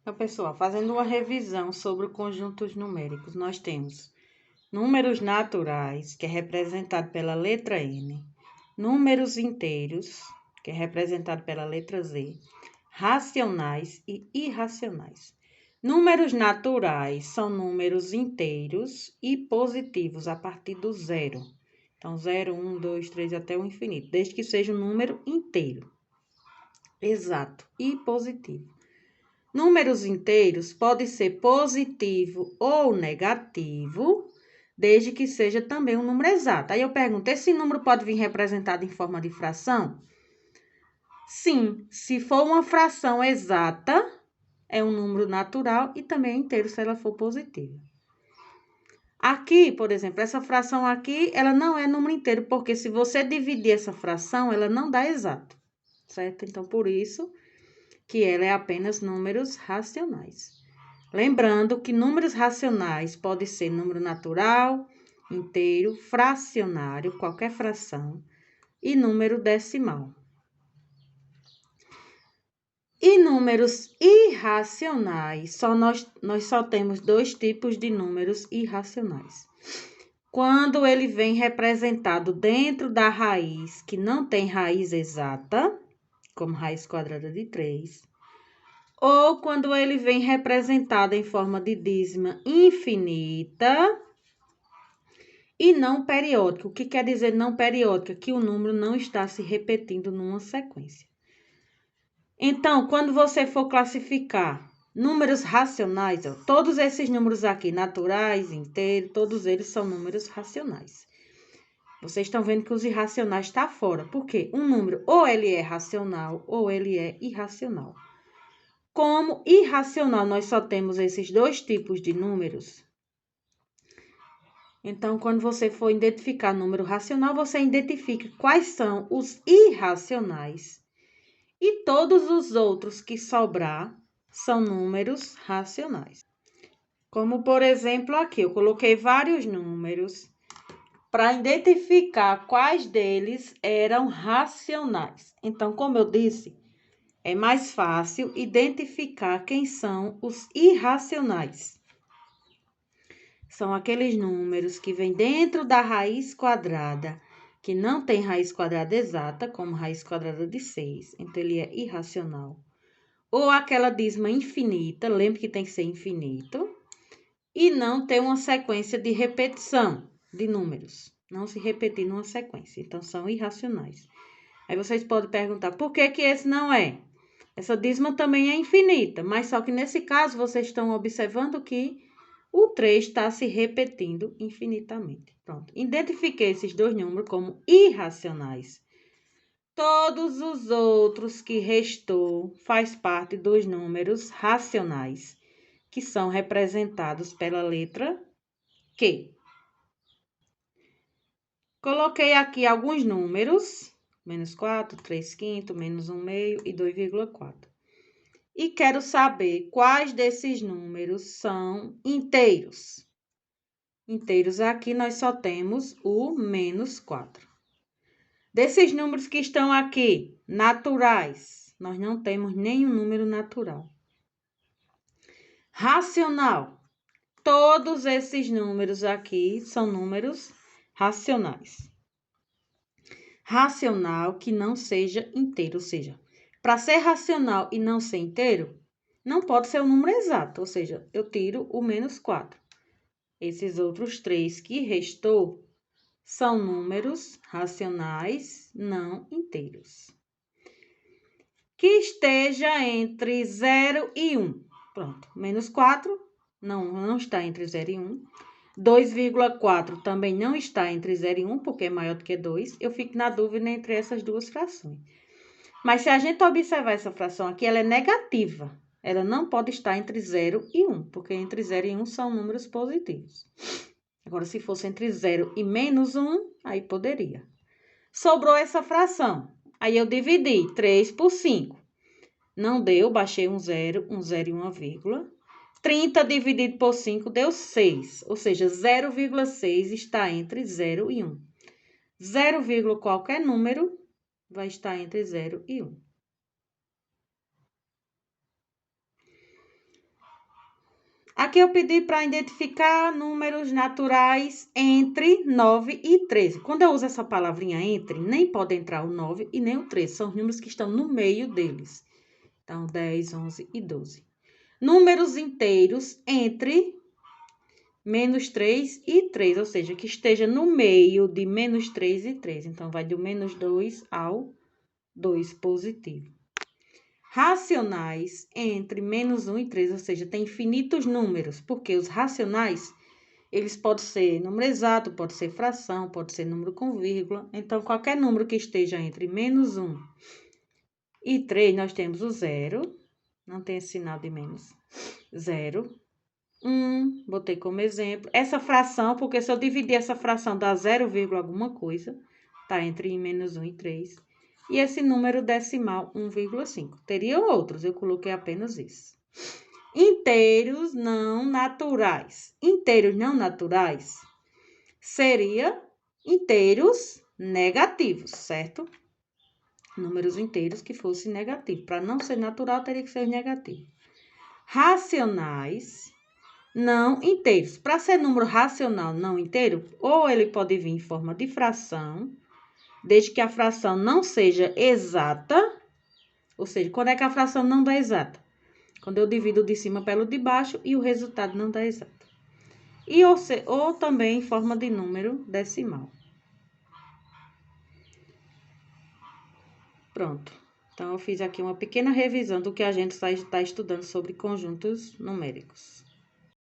Então, pessoal, fazendo uma revisão sobre conjuntos numéricos, nós temos números naturais, que é representado pela letra N, números inteiros, que é representado pela letra Z, racionais e irracionais. Números naturais são números inteiros e positivos a partir do zero. Então, 0, 1, 2, 3 até o infinito, desde que seja um número inteiro, exato e positivo. Números inteiros podem ser positivo ou negativo, desde que seja também um número exato. Aí eu pergunto, esse número pode vir representado em forma de fração? Sim, se for uma fração exata, é um número natural e também é inteiro se ela for positiva. Aqui, por exemplo, essa fração aqui, ela não é número inteiro, porque se você dividir essa fração, ela não dá exato, certo? Então, por isso que ela é apenas números racionais. Lembrando que números racionais podem ser número natural, inteiro, fracionário, qualquer fração, e número decimal. E números irracionais, nós só temos dois tipos de números irracionais. Quando ele vem representado dentro da raiz, que não tem raiz exata, como raiz quadrada de 3, ou quando ele vem representado em forma de dízima infinita e não periódica. O que quer dizer não periódica? Que o número não está se repetindo numa sequência. Então, quando você for classificar números racionais, ó, todos esses números aqui, naturais, inteiros, todos eles são números racionais. Vocês estão vendo que os irracionais estão fora. Por quê? Um número ou ele é racional ou ele é irracional. Como irracional, nós só temos esses dois tipos de números. Então, quando você for identificar número racional, você identifica quais são os irracionais. E todos os outros que sobrar são números racionais. Como, por exemplo, aqui, eu coloquei vários números para identificar quais deles eram racionais. Então, como eu disse, é mais fácil identificar quem são os irracionais. São aqueles números que vêm dentro da raiz quadrada, que não tem raiz quadrada exata, como raiz quadrada de 6, então ele é irracional. Ou aquela dízima infinita, lembre que tem que ser infinito, e não tem uma sequência de repetição de números, não se repetir numa sequência, então são irracionais. Aí vocês podem perguntar, por que que esse não é? Essa dízima também é infinita, mas só que nesse caso vocês estão observando que o 3 está se repetindo infinitamente. Pronto, identifiquei esses dois números como irracionais. Todos os outros que restou faz parte dos números racionais, que são representados pela letra Q. Coloquei aqui alguns números, menos 4, 3 quinto, menos 1 meio e 2,4. E quero saber quais desses números são inteiros. Inteiros aqui, nós só temos o menos 4. Desses números que estão aqui, naturais, nós não temos nenhum número natural. Racional, todos esses números aqui são números racionais. Racional que não seja inteiro, ou seja, para ser racional e não ser inteiro, não pode ser um número exato, ou seja, eu tiro o menos 4. Esses outros 3 que restou são números racionais não inteiros. Que esteja entre 0 e 1. Pronto, menos 4 não está entre 0 e 1. 2,4 também não está entre 0 e 1, porque é maior do que 2. Eu fico na dúvida entre essas duas frações. Mas se a gente observar essa fração aqui, ela é negativa. Ela não pode estar entre 0 e 1, porque entre 0 e 1 são números positivos. Agora, se fosse entre 0 e menos 1, aí poderia. Sobrou essa fração. Aí, eu dividi 3 por 5. Não deu, baixei um 0 e uma vírgula. 30 dividido por 5 deu 6, ou seja, 0,6 está entre 0 e 1. 0, qualquer número vai estar entre 0 e 1. Aqui eu pedi para identificar números naturais entre 9 e 13. Quando eu uso essa palavrinha entre, nem pode entrar o 9 e nem o 13. São os números que estão no meio deles. Então, 10, 11 e 12. Números inteiros entre menos 3 e 3, ou seja, que esteja no meio de menos 3 e 3. Então, vai do menos 2 ao 2 positivo. Racionais entre menos 1 e 3, ou seja, tem infinitos números, porque os racionais, eles podem ser número exato, pode ser fração, pode ser número com vírgula. Então, qualquer número que esteja entre menos 1 e 3, nós temos o zero, não tem esse sinal de menos, 0, 1, botei como exemplo. Essa fração, porque se eu dividir essa fração dá 0, alguma coisa, tá entre menos 1 e 3. E esse número decimal, 1,5. Teriam outros, eu coloquei apenas isso. Inteiros não naturais. Inteiros não naturais seria inteiros negativos, certo? Números inteiros que fossem negativos. Para não ser natural, teria que ser negativo. Racionais não inteiros. Para ser número racional não inteiro, ou ele pode vir em forma de fração, desde que a fração não seja exata, ou seja, quando é que a fração não dá exata? Quando eu divido de cima pelo de baixo e o resultado não dá exato. E ou também em forma de número decimal. Pronto. Então, eu fiz aqui uma pequena revisão do que a gente está estudando sobre conjuntos numéricos.